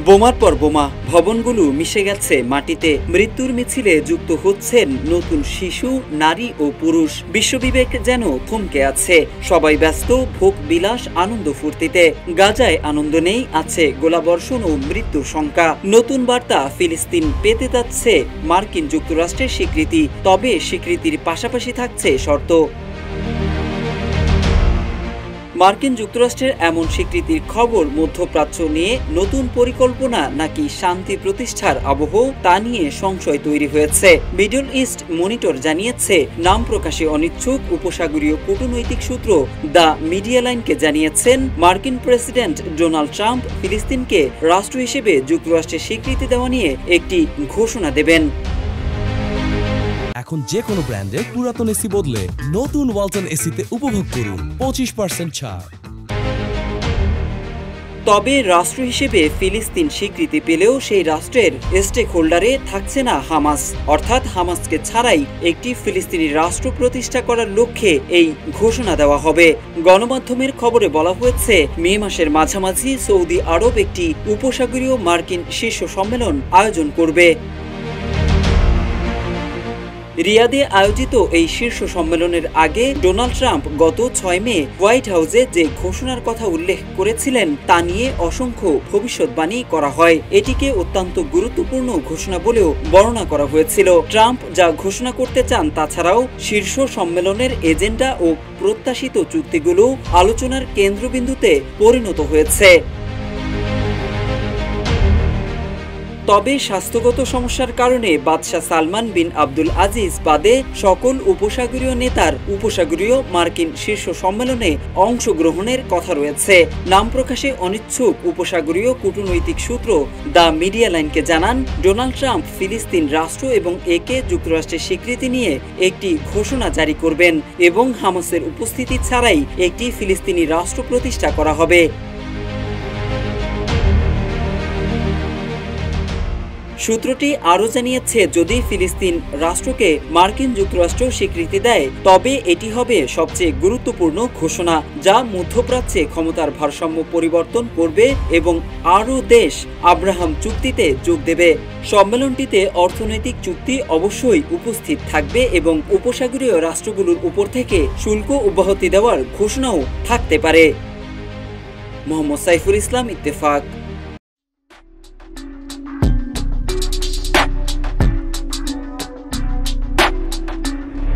বোমার পর বোমা, ভবনগুলো মিশে গেছে মাটিতে। মৃত্যুর মিছিলে যুক্ত হচ্ছেন নতুন শিশু, নারী ও পুরুষ। বিশ্ববিবেক যেন থমকে আছে। সবাই ব্যস্ত ভোগ বিলাস, আনন্দ ফুর্তিতে। গাজায় আনন্দ নেই, আছে গোলাবর্ষণ ও মৃত্যুর শঙ্কা। নতুন বার্তা, ফিলিস্তিন পেতে যাচ্ছে মার্কিন যুক্তরাষ্ট্রের স্বীকৃতি। তবে স্বীকৃতির পাশাপাশি থাকছে শর্ত। মার্কিন যুক্তরাষ্ট্রের এমন স্বীকৃতির খবর মধ্যপ্রাচ্য নিয়ে নতুন পরিকল্পনা নাকি শান্তি প্রতিষ্ঠার আবহ, তা নিয়ে সংশয় তৈরি হয়েছে। মিডল ইস্ট মনিটর জানিয়েছে, নাম প্রকাশে অনিচ্ছুক উপসাগরীয় কূটনৈতিক সূত্র দ্য মিডিয়া লাইনকে জানিয়েছেন, মার্কিন প্রেসিডেন্ট ডোনাল্ড ট্রাম্প ফিলিস্তিনকে রাষ্ট্র হিসেবে যুক্তরাষ্ট্রের স্বীকৃতি দেওয়া নিয়ে একটি ঘোষণা দেবেন। এখন যে কোনো ব্র্যান্ডের পুরাতন এসি বদলে নতুন ওয়ালটন এসিতে উপভোগ করুন 25% ছাড়। তবে রাষ্ট্র হিসেবে ফিলিস্তিন স্বীকৃতি পেলেও সেই রাষ্ট্রের স্টেক হোল্ডারে থাকছে না হামাস। অর্থাৎ হামাসকে ছাড়াই একটি ফিলিস্তিনি রাষ্ট্র প্রতিষ্ঠা করার লক্ষ্যে এই ঘোষণা দেওয়া হবে। গণমাধ্যমের খবরে বলা হয়েছে, মে মাসের মাঝামাঝি সৌদি আরব একটি উপসাগরীয় মার্কিন শীর্ষ সম্মেলন আয়োজন করবে। রিয়াদে আয়োজিত এই শীর্ষ সম্মেলনের আগে ডোনাল্ড ট্রাম্প গত 6 মে হোয়াইট হাউসে যে ঘোষণার কথা উল্লেখ করেছিলেন, তা নিয়ে অসংখ্য ভবিষ্যৎবাণী করা হয়। এটিকে অত্যন্ত গুরুত্বপূর্ণ ঘোষণা বলেও বর্ণনা করা হয়েছিল। ট্রাম্প যা ঘোষণা করতে চান তাছাড়াও শীর্ষ সম্মেলনের এজেন্ডা ও প্রত্যাশিত চুক্তিগুলো আলোচনার কেন্দ্রবিন্দুতে পরিণত হয়েছে। তবে স্বাস্থ্যগত সমস্যার কারণে বাদশাহ সালমান বিন আব্দুল আজিজ বাদে সকল উপসাগরীয় নেতার উপসাগরীয় মার্কিন শীর্ষ সম্মেলনে অংশগ্রহণের কথা রয়েছে। নাম প্রকাশে অনিচ্ছুক উপসাগরীয় কূটনৈতিক সূত্র দ্য মিডিয়া লাইনকে জানান, ডোনাল্ড ট্রাম্প ফিলিস্তিন রাষ্ট্র এবং একে যুক্তরাষ্ট্রের স্বীকৃতি নিয়ে একটি ঘোষণা জারি করবেন এবং হামাসের উপস্থিতি ছাড়াই একটি ফিলিস্তিনি রাষ্ট্র প্রতিষ্ঠা করা হবে। সূত্রটি আরও জানিয়েছে, যদি ফিলিস্তিন রাষ্ট্রকে মার্কিন যুক্তরাষ্ট্র স্বীকৃতি দেয়, তবে এটি হবে সবচেয়ে গুরুত্বপূর্ণ ঘোষণা, যা মধ্যপ্রাচ্যে ক্ষমতার ভারসাম্য পরিবর্তন করবে এবং আরও দেশ আব্রাহাম চুক্তিতে যোগ দেবে। সম্মেলনটিতে অর্থনৈতিক চুক্তি অবশ্যই উপস্থিত থাকবে এবং উপসাগরীয় রাষ্ট্রগুলোর উপর থেকে শুল্ক অব্যাহতি দেওয়ার ঘোষণাও থাকতে পারে। মোহাম্মদ সাইফুল ইসলাম, ইত্তেফাক।